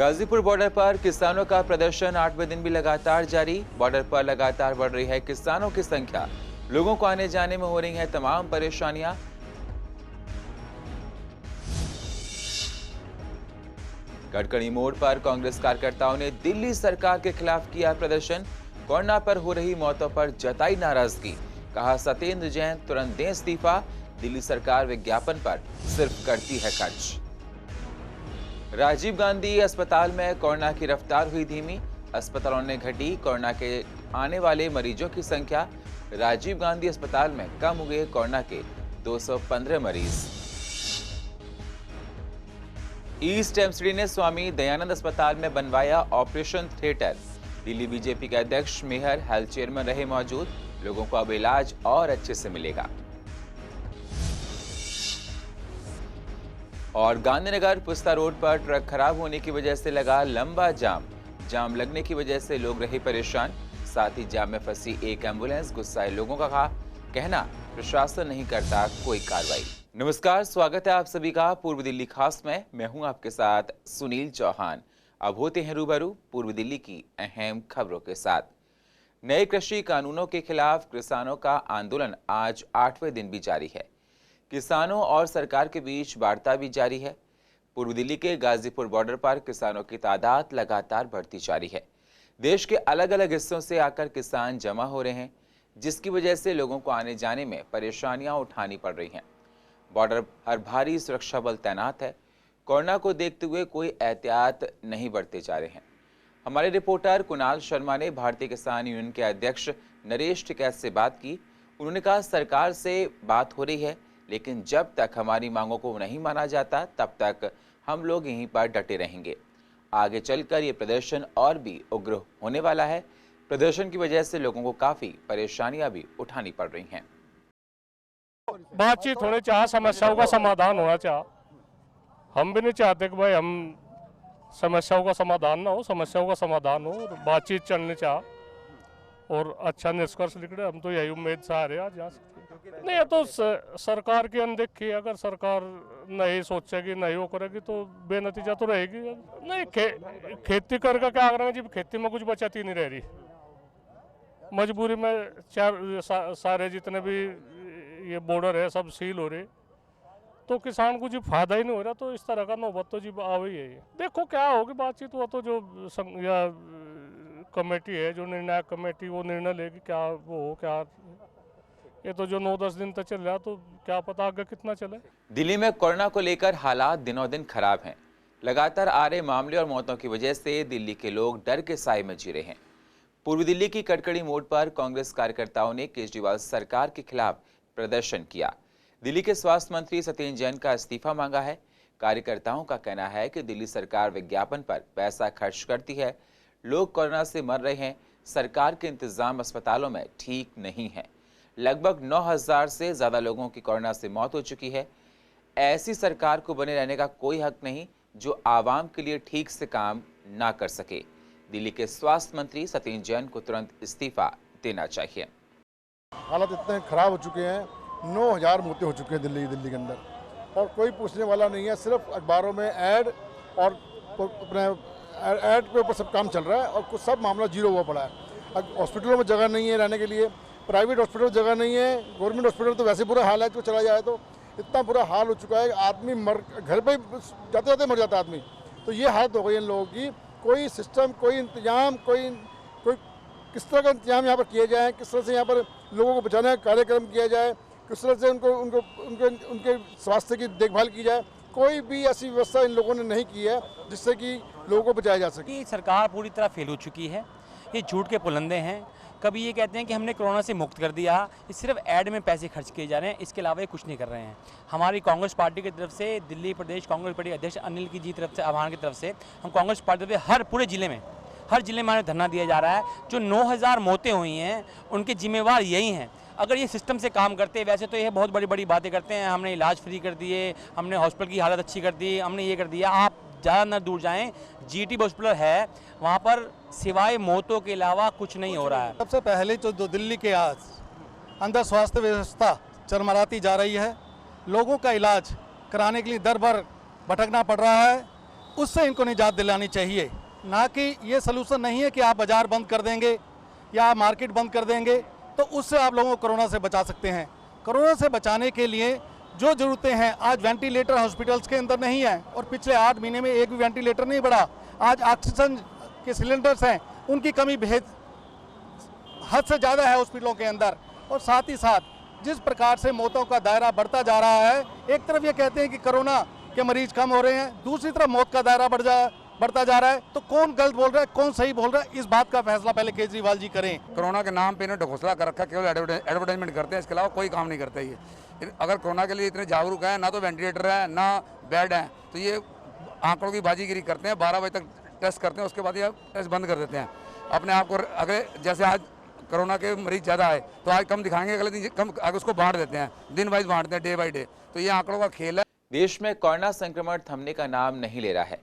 Ghazipur border पर किसानों का प्रदर्शन 8वें दिन भी लगातार जारी। बॉर्डर पर लगातार बढ़ रही है किसानों की संख्या। लोगों को आने जाने में हो रही है तमाम परेशानियां। गडकरी मोड़ पर कांग्रेस कार्यकर्ताओं ने दिल्ली सरकार के खिलाफ किया प्रदर्शन। कोरोना पर हो रही मौतों पर जताई नाराजगी। कहा सत्येंद्र जैन तुरंत दें इस्तीफा। दिल्ली सरकार विज्ञापन पर सिर्फ करती है खर्च। राजीव गांधी अस्पताल में कोरोना की रफ्तार हुई धीमी। अस्पतालों ने घटी कोरोना के आने वाले मरीजों की संख्या। राजीव गांधी अस्पताल में कम हुए कोरोना के 215 मरीज। ईस्ट एमसीडी ने स्वामी दयानंद अस्पताल में बनवाया ऑपरेशन थिएटर। दिल्ली बीजेपी के अध्यक्ष मेहर हेल्थ चेयरमैन रहे मौजूद। लोगों को अब इलाज और अच्छे से मिलेगा। और गांधीनगर पुस्ता रोड पर ट्रक खराब होने की वजह से लगा लंबा जाम लगने की वजह से लोग रहे परेशान। साथ ही जाम में फंसी एक एम्बुलेंस। गुस्साए लोगों का कहना प्रशासन नहीं करता कोई कार्रवाई। नमस्कार, स्वागत है आप सभी का पूर्व दिल्ली खास में। मैं हूं आपके साथ सुनील चौहान। अब होते हैं रूबरू पूर्व दिल्ली की अहम खबरों के साथ। नए कृषि कानूनों के खिलाफ किसानों का आंदोलन आज 8वें दिन भी जारी है। किसानों और सरकार के बीच वार्ता भी जारी है। पूर्व दिल्ली के गाजीपुर बॉर्डर पर किसानों की तादाद लगातार बढ़ती जा रही है। देश के अलग अलग हिस्सों से आकर किसान जमा हो रहे हैं, जिसकी वजह से लोगों को आने जाने में परेशानियां उठानी पड़ रही हैं। बॉर्डर पर भारी सुरक्षा बल तैनात है। कोरोना को देखते हुए कोई एहतियात नहीं बरते जा रहे हैं। हमारे रिपोर्टर कुणाल शर्मा ने भारतीय किसान यूनियन के अध्यक्ष नरेश टिकैत से बात की। उन्होंने कहा सरकार से बात हो रही है, लेकिन जब तक हमारी मांगों को नहीं माना जाता तब तक हम लोग यहीं पर डटे रहेंगे। आगे चलकर ये प्रदर्शन और भी उग्र होने वाला है। प्रदर्शन की वजह से लोगों को काफी परेशानियां भी उठानी पड़ रही हैं। बातचीत होनी चाहिए, समस्याओं का समाधान होना चाहिए। हम भी नहीं चाहते कि भाई हम समस्याओं का समाधान ना हो, समस्याओं का समाधान हो, बातचीत चलनी चाहिए और अच्छा निष्कर्ष निकले। हम तो यही उम्मीद से आ रहे हैं आज यहाँ से। नहीं, ये तो सरकार की अनदेखी है। अगर सरकार नहीं सोचेगी, नहीं वो करेगी तो बेनतीजा तो रहेगी। नहीं, खेती करके क्या करेंगे जी? खेती में कुछ बचत ही नहीं रह रही। मजबूरी में सारे जितने भी ये बॉर्डर है सब सील हो रहे, तो किसान को जी फायदा ही नहीं हो रहा। तो इस तरह का नौबत तो जी आ ही है। देखो क्या होगी बातचीत, वो तो जो कमेटी है, जो निर्णायक कमेटी, वो निर्णय लेगी क्या वो हो क्या। ये तो जो 9-10 दिन तक चल रहा, तो क्या पता आगे कितना चले। दिल्ली में कोरोना को लेकर हालात दिनों दिन खराब हैं। लगातार आ रहे मामले और मौतों की वजह से दिल्ली के लोग डर के साए में जी रहे हैं। पूर्व दिल्ली की गडकरी मोड़ पर कांग्रेस कार्यकर्ताओं ने केजरीवाल सरकार के खिलाफ प्रदर्शन किया। दिल्ली के स्वास्थ्य मंत्री सत्येंद्र जैन का इस्तीफा मांगा है। कार्यकर्ताओं का कहना है कि दिल्ली सरकार विज्ञापन पर पैसा खर्च करती है। लोग कोरोना से मर रहे हैं। सरकार के इंतजाम अस्पतालों में ठीक नहीं है। लगभग 9000 से ज्यादा लोगों की कोरोना से मौत हो चुकी है। ऐसी सरकार को बने रहने का कोई हक नहीं जो आवाम के लिए ठीक से काम ना कर सके। दिल्ली के स्वास्थ्य मंत्री सत्येंद्र जैन को तुरंत इस्तीफा देना चाहिए। हालत इतने खराब हो चुके हैं, 9000 मौतें हो चुकी हैं दिल्ली के अंदर, और कोई पूछने वाला नहीं है। सिर्फ अखबारों में ऐड और अपने ऐड के ऊपर सब काम चल रहा है और कुछ सब मामला जीरो हुआ पड़ा है। हॉस्पिटलों में जगह नहीं है रहने के लिए, प्राइवेट हॉस्पिटल में जगह नहीं है, गवर्नमेंट हॉस्पिटल तो वैसे बुरा हाल है। जो चला जाए तो इतना बुरा हाल हो चुका है, आदमी घर पे जाते जाते मर जाता है आदमी। तो ये हालत हो गई इन लोगों की। कोई सिस्टम, कोई इंतजाम, कोई किस तरह का इंतजाम यहाँ पर किया जाए, किस तरह से यहाँ पर लोगों को बचाने का कार्यक्रम किया जाए, किस तरह से उनके स्वास्थ्य की देखभाल की जाए, कोई भी ऐसी व्यवस्था इन लोगों ने नहीं की है जिससे कि लोगों को बचाया जा सके। सरकार पूरी तरह फेल हो चुकी है। ये झूठ के पुलंदे हैं। कभी ये कहते हैं कि हमने कोरोना से मुक्त कर दिया, ये सिर्फ ऐड में पैसे खर्च किए जा रहे हैं, इसके अलावा ये कुछ नहीं कर रहे हैं। हमारी कांग्रेस पार्टी की तरफ से, दिल्ली प्रदेश कांग्रेस पार्टी अध्यक्ष अनिल की जी तरफ से, आह्वान की तरफ से, हम कांग्रेस पार्टी की तरफ से हर जिले में हमें धरना दिया जा रहा है। जो 9000 मौतें हुई हैं उनके जिम्मेवार यही हैं। अगर ये सिस्टम से काम करते, वैसे तो ये बहुत बड़ी बड़ी बातें करते हैं, हमने इलाज फ्री कर दिए, हमने हॉस्पिटल की हालत अच्छी कर दी, हमने ये कर दिया। आप ज़्यादा न दूर जाएं, जीटी हॉस्पिटल है, वहाँ पर सिवाय मौतों के अलावा कुछ नहीं हो रहा है। सबसे पहले जो दिल्ली के अंदर स्वास्थ्य व्यवस्था चरमराती जा रही है। लोगों का इलाज कराने के लिए दर भर भटकना पड़ रहा है। उससे इनको निजात दिलानी चाहिए, ना कि ये सलूशन नहीं है कि आप बाज़ार बंद कर देंगे या आप मार्केट बंद कर देंगे तो उससे आप लोगों को कोरोना से बचा सकते हैं। कोरोना से बचाने के लिए जो ज़रूरतें हैं, आज वेंटिलेटर हॉस्पिटल्स के अंदर नहीं है और पिछले 8 महीने में एक भी वेंटिलेटर नहीं बढ़ा। आज ऑक्सीजन के सिलेंडर्स हैं, उनकी कमी बेहद हद से ज़्यादा है हॉस्पिटलों के अंदर। और साथ ही साथ जिस प्रकार से मौतों का दायरा बढ़ता जा रहा है, एक तरफ ये कहते हैं कि कोरोना के मरीज कम हो रहे हैं, दूसरी तरफ मौत का दायरा बढ़ता जा रहा है, तो कौन गलत बोल रहा है, कौन सही बोल रहा है, इस बात का फैसला पहले केजरीवाल जी करें। कोरोना के नाम पे इन्होंने ढकोसला कर रखा, केवल एडवर्टाइजमेंट करते हैं, इसके अलावा कोई काम नहीं करते ये। अगर कोरोना के लिए इतने जागरूक हैं, ना तो वेंटिलेटर है ना बेड है, तो ये आंकड़ों की बाजीगिरी करते हैं। 12 बजे तक टेस्ट करते हैं, उसके बाद ये टेस्ट बंद कर देते हैं अपने आप को। अगले जैसे आज कोरोना के मरीज ज़्यादा है तो आज कम दिखाएंगे, अगले दिन कम, आगे उसको बांट देते हैं, दिन वाइज बांटते हैं, डे बाई डे। तो ये आंकड़ों का खेल है। देश में कोरोना संक्रमण थमने का नाम नहीं ले रहा है।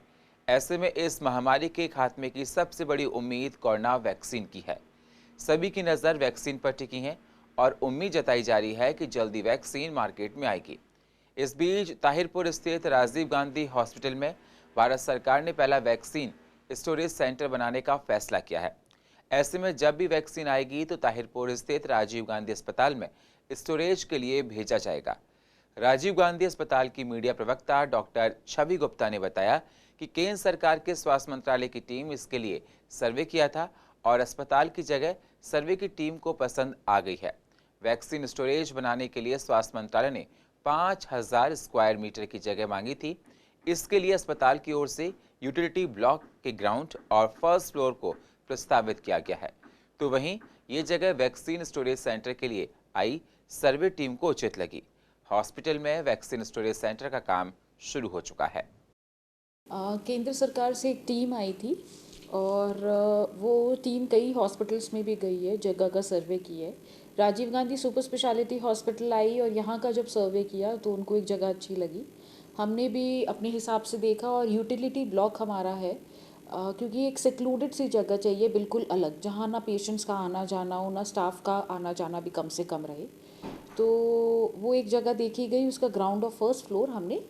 ऐसे में इस महामारी के खात्मे की सबसे बड़ी उम्मीद कोरोना वैक्सीन की है। सभी की नज़र वैक्सीन पर टिकी है और उम्मीद जताई जा रही है कि जल्दी वैक्सीन मार्केट में आएगी। इस बीच ताहिरपुर स्थित राजीव गांधी हॉस्पिटल में भारत सरकार ने पहला वैक्सीन स्टोरेज सेंटर बनाने का फैसला किया है। ऐसे में जब भी वैक्सीन आएगी तो ताहिरपुर स्थित राजीव गांधी अस्पताल में स्टोरेज के लिए भेजा जाएगा। राजीव गांधी अस्पताल की मीडिया प्रवक्ता डॉक्टर छवि गुप्ता ने बताया कि केंद्र सरकार के स्वास्थ्य मंत्रालय की टीम इसके लिए सर्वे किया था और अस्पताल की जगह सर्वे की टीम को पसंद आ गई है। वैक्सीन स्टोरेज बनाने के लिए स्वास्थ्य मंत्रालय ने 5000 स्क्वायर मीटर की जगह मांगी थी। इसके लिए अस्पताल की ओर से यूटिलिटी ब्लॉक के ग्राउंड और फर्स्ट फ्लोर को प्रस्तावित किया गया है। तो वहीं ये जगह वैक्सीन स्टोरेज सेंटर के लिए आई सर्वे टीम को उचित लगी। हॉस्पिटल में वैक्सीन स्टोरेज सेंटर का काम शुरू हो चुका है। केंद्र सरकार से एक टीम आई थी और वो टीम कई हॉस्पिटल्स में भी गई है, जगह का सर्वे की है। Rajiv Gandhi super speciality hospital आई और यहाँ का जब सर्वे किया तो उनको एक जगह अच्छी लगी। हमने भी अपने हिसाब से देखा और यूटिलिटी ब्लॉक हमारा है, क्योंकि एक सेक्लूडेड सी जगह चाहिए, बिल्कुल अलग, जहाँ ना पेशेंट्स का आना जाना हो, ना स्टाफ का आना जाना भी कम से कम रहे। तो वो एक जगह देखी गई, उसका ग्राउंड और फर्स्ट फ्लोर हमने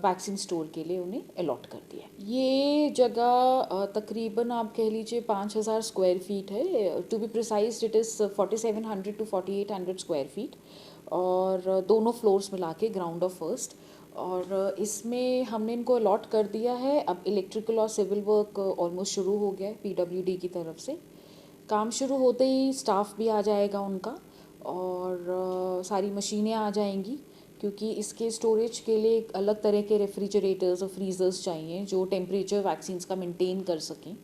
वैक्सीन स्टोर के लिए उन्हें अलॉट कर दिया। ये जगह तकरीबन आप कह लीजिए 5000 स्क्वायर फीट है। To be precise it is 4700 to 4800 square feet और दोनों फ्लोर्स मिला के ग्राउंड और फर्स्ट। और इसमें हमने इनको अलॉट कर दिया है। अब इलेक्ट्रिकल और सिविल वर्क ऑलमोस्ट शुरू हो गया है पीडब्ल्यूडी की तरफ से। काम शुरू होते ही स्टाफ भी आ जाएगा उनका और सारी मशीनें आ जाएंगी, क्योंकि इसके स्टोरेज के लिए एक अलग तरह के रेफ्रिजरेटर्स और फ्रीज़र्स चाहिए जो टेम्परेचर वैक्सीन्स का मेंटेन कर सकें।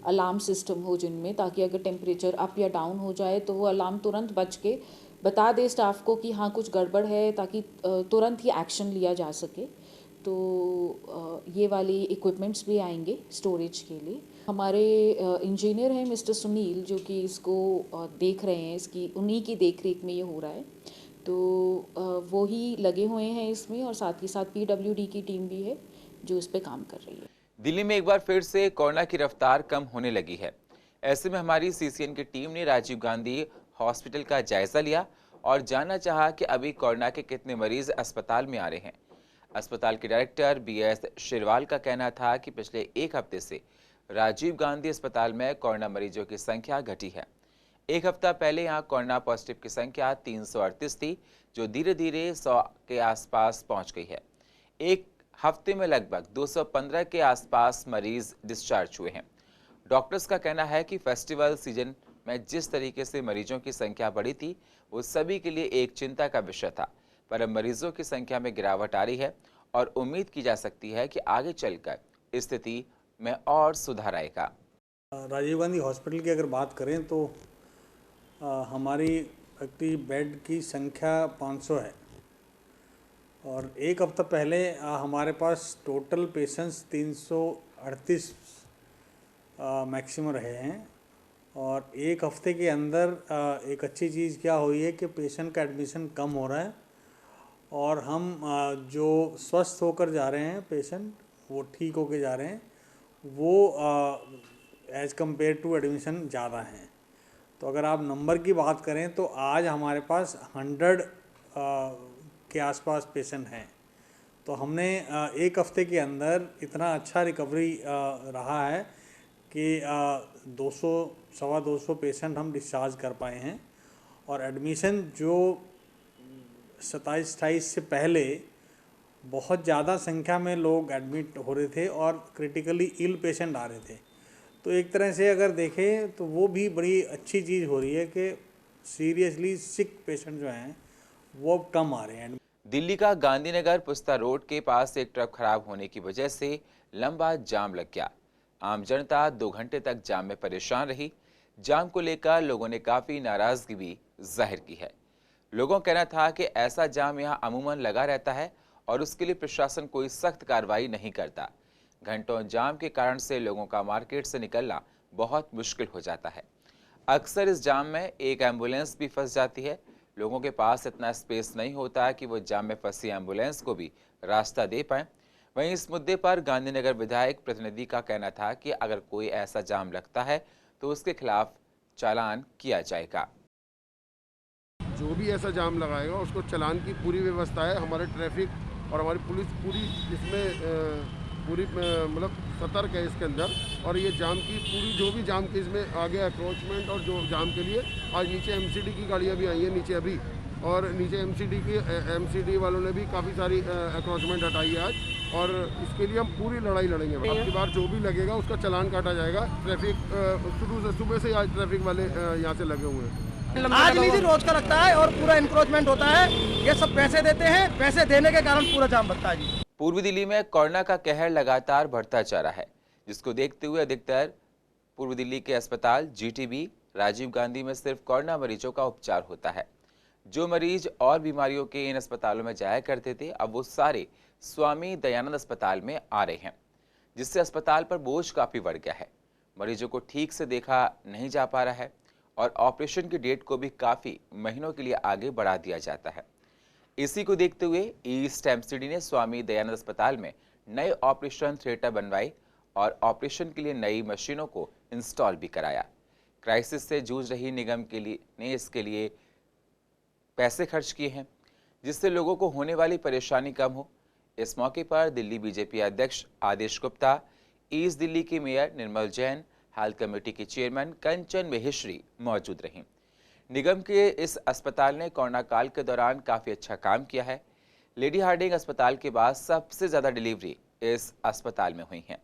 अलार्म सिस्टम हो जिनमें, ताकि अगर टेम्परेचर अप या डाउन हो जाए तो वो अलार्म तुरंत बज के बता दे स्टाफ को कि हाँ कुछ गड़बड़ है, ताकि तुरंत ही एक्शन लिया जा सके। तो ये वाली इक्विपमेंट्स भी आएंगे स्टोरेज के लिए। हमारे इंजीनियर हैं मिस्टर सुनील, जो कि इसको देख रहे हैं, इसकी उन्हीं की देख रेख में ये हो रहा है। तो वो ही लगे हुए हैं इसमें और साथ ही साथ पीडब्ल्यूडी की टीम भी है जो इस पे काम कर रही है। दिल्ली में एक बार फिर से कोरोना की रफ्तार कम होने लगी है। ऐसे में हमारी सीसीएन की टीम ने राजीव गांधी हॉस्पिटल का जायजा लिया और जानना चाहा कि अभी कोरोना के कितने मरीज अस्पताल में आ रहे हैं। अस्पताल के डायरेक्टर बीएस शिरवाल का कहना था कि पिछले एक हफ्ते से राजीव गांधी अस्पताल में कोरोना मरीजों की संख्या घटी है। एक हफ्ता पहले यहाँ कोरोना पॉजिटिव की संख्या 338 थी, जो धीरे धीरे 100 के आसपास पहुँच गई है। एक हफ्ते में लगभग 215 के आसपास मरीज डिस्चार्ज हुए हैं। डॉक्टर्स का कहना है कि फेस्टिवल सीजन में जिस तरीके से मरीजों की संख्या बढ़ी थी वो सभी के लिए एक चिंता का विषय था, पर अब मरीजों की संख्या में गिरावट आ रही है और उम्मीद की जा सकती है कि आगे चलकर स्थिति में और सुधार आएगा। राजीव गांधी हॉस्पिटल की अगर बात करें तो हमारी एक्टिव बेड की संख्या 500 है और एक हफ्ता पहले हमारे पास टोटल पेशेंट्स 338 मैक्सिमम रहे हैं। और एक हफ्ते के अंदर एक अच्छी चीज़ क्या हुई है कि पेशेंट का एडमिशन कम हो रहा है और हम जो स्वस्थ होकर जा रहे हैं पेशेंट, वो ठीक होकर जा रहे हैं, वो एज़ कम्पेयर टू एडमिशन ज़्यादा हैं। तो अगर आप नंबर की बात करें तो आज हमारे पास 100 के आसपास पेशेंट हैं। तो हमने एक हफ्ते के अंदर इतना अच्छा रिकवरी रहा है कि 200-225 पेशेंट हम डिस्चार्ज कर पाए हैं। और एडमिशन जो 27-28 से पहले बहुत ज़्यादा संख्या में लोग एडमिट हो रहे थे और क्रिटिकली इल पेशेंट आ रहे थे, तो एक तरह से अगर देखें तो वो भी बड़ी अच्छी चीज़ हो रही है कि सीरियसली सिक पेशेंट जो हैं वो कम आ रहे हैं। दिल्ली का गांधीनगर पुस्ता रोड के पास एक ट्रक खराब होने की वजह से लंबा जाम लग गया। आम जनता 2 घंटे तक जाम में परेशान रही। जाम को लेकर लोगों ने काफ़ी नाराज़गी भी जाहिर की है। लोगों का कहना था कि ऐसा जाम यहाँ अमूमन लगा रहता है और उसके लिए प्रशासन कोई सख्त कार्रवाई नहीं करता। घंटों जाम के कारण से लोगों का मार्केट से निकलना बहुत मुश्किल हो जाता है। अक्सर इस जाम में एक एम्बुलेंस भी फंस जाती है। लोगों के पास इतना स्पेस नहीं होता कि वो जाम में फंसी एम्बुलेंस को भी रास्ता दे पाएं। वहीं इस मुद्दे पर गांधीनगर विधायक प्रतिनिधि का कहना था कि अगर कोई ऐसा जाम लगता है तो उसके खिलाफ चालान किया जाएगा। जो भी ऐसा जाम लगाएगा उसको चालान की पूरी व्यवस्था है। हमारे ट्रैफिक और हमारी पुलिस पूरी इसमें पूरी मतलब सतर्क है इसके अंदर। और ये जाम की पूरी जो भी जाम के इसमें आगे अप्रोचमेंट और जो जाम के लिए आज नीचे एमसीडी की गाड़ियाँ भी आई हैं नीचे अभी, और नीचे एमसीडी वालों ने भी काफ़ी सारी अप्रोचमेंट हटाई है आज, और इसके लिए हम पूरी लड़ाई लड़ेंगे। अब की बार जो भी लगेगा उसका चालान काटा जाएगा। ट्रैफिक सुबह से आज ट्रैफिक वाले यहाँ से लगे हुए हैं। आज नहीं रोज का लगता है और पूरा इंक्रोचमेंट होता है। ये सब पैसे देते हैं, पैसे देने के कारण पूरा जाम लगता है जी। पूर्वी दिल्ली में कोरोना का कहर लगातार बढ़ता जा रहा है, जिसको देखते हुए अधिकतर पूर्वी दिल्ली के अस्पताल जीटीबी, राजीव गांधी में सिर्फ कोरोना मरीजों का उपचार होता है। जो मरीज और बीमारियों के इन अस्पतालों में जाया करते थे, अब वो सारे स्वामी दयानंद अस्पताल में आ रहे हैं, जिससे अस्पताल पर बोझ काफ़ी बढ़ गया है। मरीजों को ठीक से देखा नहीं जा पा रहा है और ऑपरेशन की डेट को भी काफ़ी महीनों के लिए आगे बढ़ा दिया जाता है। इसी को देखते हुए ईस्ट एमसीडी ने स्वामी दयानंद अस्पताल में नए ऑपरेशन थिएटर बनवाए और ऑपरेशन के लिए नई मशीनों को इंस्टॉल भी कराया। क्राइसिस से जूझ रही निगम के लिए ने इसके लिए पैसे खर्च किए हैं, जिससे लोगों को होने वाली परेशानी कम हो। इस मौके पर दिल्ली बीजेपी अध्यक्ष आदेश गुप्ता, ईस्ट दिल्ली की mayor Nirmal Jain, health committee की चेयरमैन कंचन महेश्वरी मौजूद रहीं। निगम के इस अस्पताल ने कोरोना काल के दौरान काफ़ी अच्छा काम किया है। लेडी हार्डिंग अस्पताल के बाद सबसे ज़्यादा डिलीवरी इस अस्पताल में हुई हैं।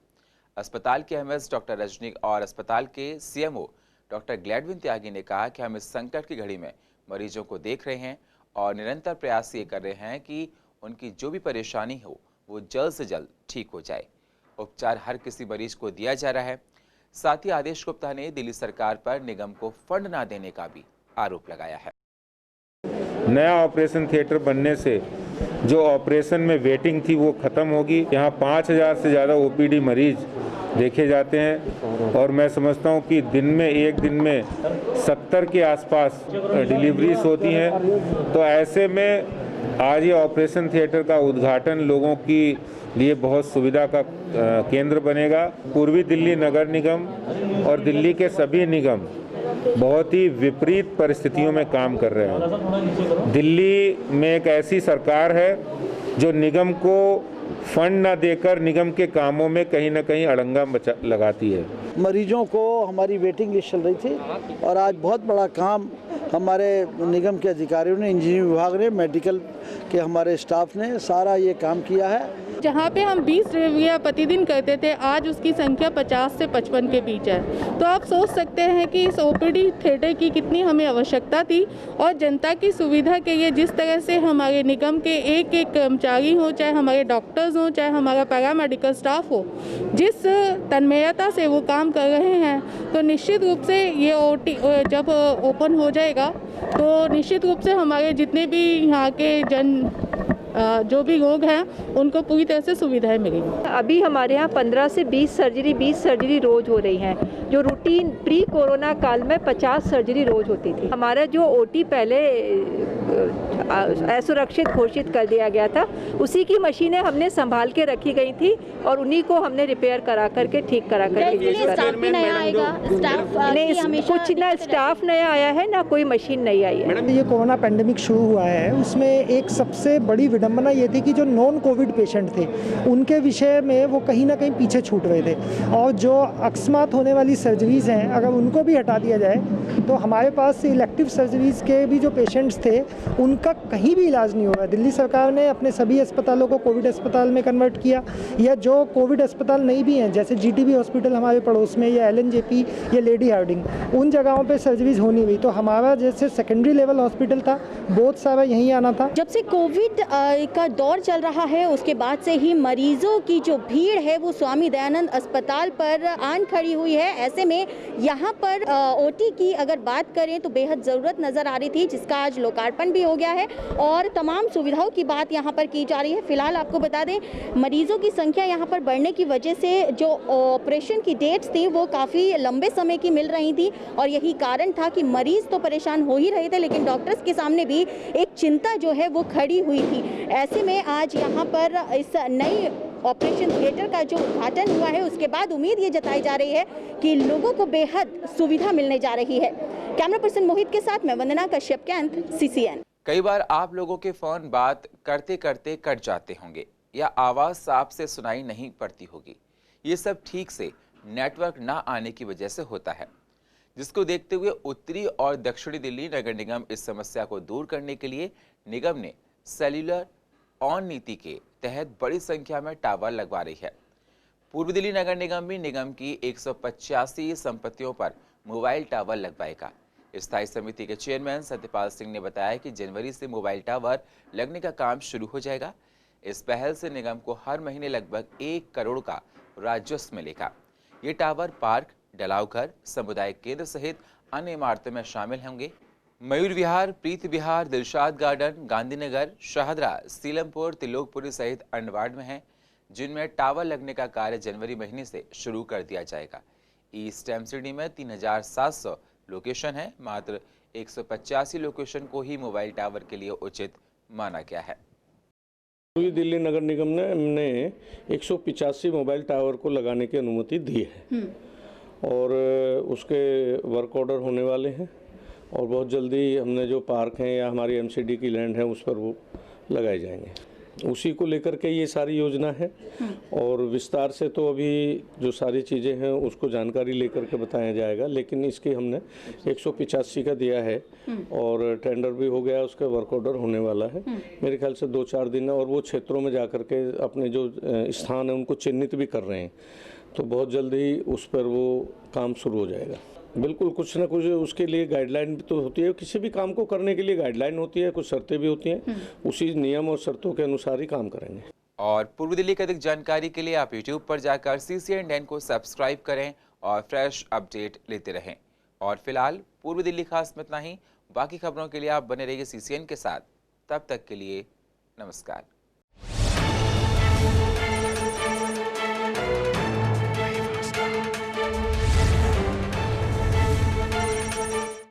अस्पताल के एमएस डॉक्टर रजनी और अस्पताल के सीएमओ डॉक्टर ग्लैडविन त्यागी ने कहा कि हम इस संकट की घड़ी में मरीजों को देख रहे हैं और निरंतर प्रयास ये कर रहे हैं कि उनकी जो भी परेशानी हो वो जल्द से जल्द ठीक हो जाए। उपचार हर किसी मरीज को दिया जा रहा है। साथ ही आदेश गुप्ता ने दिल्ली सरकार पर निगम को फंड ना देने का भी आरोप लगाया है। नया ऑपरेशन थिएटर बनने से जो ऑपरेशन में वेटिंग थी वो ख़त्म होगी। यहाँ 5000 से ज़्यादा ओपीडी मरीज देखे जाते हैं और मैं समझता हूँ कि एक दिन में 70 के आसपास डिलीवरीज होती हैं। तो ऐसे में आज ये ऑपरेशन थिएटर का उद्घाटन लोगों की लिए बहुत सुविधा का केंद्र बनेगा। पूर्वी दिल्ली नगर निगम और दिल्ली के सभी निगम बहुत ही विपरीत परिस्थितियों में काम कर रहे हैं। दिल्ली में एक ऐसी सरकार है जो निगम को फंड न देकर निगम के कामों में कहीं ना कहीं अड़ंगा लगाती है। मरीजों को हमारी वेटिंग लिस्ट चल रही थी और आज बहुत बड़ा काम हमारे निगम के अधिकारियों ने, इंजीनियरिंग विभाग ने, मेडिकल के हमारे स्टाफ ने सारा ये काम किया है। जहाँ पे हम 20 डिलीवरियाँ प्रतिदिन करते थे, आज उसकी संख्या 50 से 55 के बीच है। तो आप सोच सकते हैं कि इस ओपीडी थिएटर की कितनी हमें आवश्यकता थी और जनता की सुविधा के लिए जिस तरह से हमारे निगम के एक एक कर्मचारी हो, चाहे हमारे डॉक्टर्स हो, चाहे हमारा पैरामेडिकल स्टाफ हो, जिस तन्मयता से वो काम कर रहे हैं, तो निश्चित रूप से ये ओटी जब ओपन हो जाएगा तो निश्चित रूप से हमारे जितने भी यहाँ के जो भी लोग हैं उनको पूरी तरह से सुविधाएं मिलेंगी। अभी हमारे यहाँ 15 से 20 सर्जरी रोज हो रही हैं, जो रूटीन प्री कोरोना काल में 50 सर्जरी रोज होती थी। हमारा जो ओटी पहले असुरक्षित घोषित कर दिया गया था, उसी की मशीनें हमने संभाल के रखी गई थी और उन्हीं को हमने रिपेयर करा करके ठीक करा करके नहीं, कुछ ना स्टाफ नया आया है ना कोई मशीन नई आई है। मैडम, ये कोरोना पैंडेमिक शुरू हुआ है, उसमें एक सबसे बड़ी विडंबना ये थी कि जो नॉन कोविड पेशेंट थे उनके विषय में वो कहीं ना कहीं पीछे छूट रहे थे, और जो अकस्मात होने वाली सर्जरीज़ हैं अगर उनको भी हटा दिया जाए तो हमारे पास इलेक्टिव सर्जरीज़ के भी जो पेशेंट्स थे उनका कहीं भी इलाज नहीं हो रहा है। दिल्ली सरकार ने अपने सभी अस्पतालों को कोविड अस्पताल में कन्वर्ट किया, या जो कोविड अस्पताल नहीं भी हैं जैसे GTB हॉस्पिटल हमारे पड़ोस में, या LNJP या लेडी हार्डिंग, उन जगहों पे सर्जरीज होनी हुई। तो हमारा जैसे सेकेंडरी लेवल हॉस्पिटल था बहुत सारा यहीं आना था। जब से कोविड का दौर चल रहा है उसके बाद से ही मरीजों की जो भीड़ है वो स्वामी दयानंद अस्पताल पर आन खड़ी हुई है। ऐसे में यहाँ पर OT की अगर बात करें तो बेहद ज़रूरत नज़र आ रही थी, जिसका आज लोकार्पण भी हो गया है और तमाम सुविधाओं की बात यहाँ पर की जा रही है। फिलहाल आपको बता दें, मरीजों की संख्या यहाँ पर बढ़ने की वजह से जो ऑपरेशन की डेट्स थी वो काफ़ी लंबे समय की मिल रही थी और यही कारण था कि मरीज तो परेशान हो ही रहे थे, लेकिन डॉक्टर्स के सामने भी एक चिंता जो है वो खड़ी हुई थी। ऐसे में आज यहाँ पर इस नई ऑपरेशन थिएटर का जो उद्घाटन हुआ है उसके बाद उम्मीद ये जताई जा रही है कि लोगों को बेहद सुविधा मिलने जा रही है। कैमरा पर्सन मोहित के साथ मैं वंदना कश्यप के अंत CCN। कई बार आप लोगों के फोन बात करते करते कट जाते होंगे या आवाज साफ से सुनाई नहीं पड़ती होगी। ये सब ठीक से नेटवर्क ना आने की वजह से होता है, जिसको देखते हुए उत्तरी और दक्षिणी दिल्ली नगर निगम इस समस्या को दूर करने के लिए निगम ने सेल्यूलर ऑन नीति के तहत बड़ी संख्या में टावर लगवा रही है। पूर्व दिल्ली नगर निगम भी निगम की 185 संपत्तियों पर मोबाइल टावर लगवाएगा। स्थायी समिति के चेयरमैन सत्यपाल सिंह ने बताया कि जनवरी से मोबाइल टावर लगने का काम शुरू हो जाएगा। इस पहल से निगम को हर महीने लगभग 1 करोड़ का राजस्व मिलेगा। ये टावर पार्क, डलाव घर, सामुदायिक केंद्र सहित अन्य इमारतों में शामिल होंगे। मयूर विहार, प्रीत विहार, दिलशाद गार्डन, गांधीनगर, शाहदरा, सीलमपुर, तिलोकपुरी सहित अन्य वार्ड में हैं, जिनमें टावर लगने का कार्य जनवरी महीने से शुरू कर दिया जाएगा। ईस्ट एमसीडी में 3700 लोकेशन है, मात्र 185 लोकेशन को ही मोबाइल टावर के लिए उचित माना गया है। पूर्वी दिल्ली नगर निगम ने हमने 185 मोबाइल टावर को लगाने की अनुमति दी है और उसके वर्क ऑर्डर होने वाले हैं और बहुत जल्दी हमने जो पार्क हैं या हमारी एमसीडी की लैंड है उस पर वो लगाए जाएंगे। उसी को लेकर के ये सारी योजना है और विस्तार से तो अभी जो सारी चीज़ें हैं उसको जानकारी लेकर के बताया जाएगा, लेकिन इसकी हमने 185 का दिया है और टेंडर भी हो गया, उसका वर्क ऑर्डर होने वाला है। मेरे ख्याल से 2-4 दिन है और वो क्षेत्रों में जा कर के अपने जो स्थान है उनको चिन्हित भी कर रहे हैं, तो बहुत जल्दी उस पर वो काम शुरू हो जाएगा। बिल्कुल, कुछ ना कुछ उसके लिए गाइडलाइन भी तो होती है, किसी भी काम को करने के लिए गाइडलाइन होती है, कुछ शर्तें भी होती हैं, उसी नियम और शर्तों के अनुसार ही काम करेंगे। और पूर्व दिल्ली की अधिक जानकारी के लिए आप YouTube पर जाकर CCN को सब्सक्राइब करें और फ्रेश अपडेट लेते रहें। और फिलहाल पूर्व दिल्ली खास में इतना ही, बाकी खबरों के लिए आप बने रहिए CCN के साथ। तब तक के लिए नमस्कार।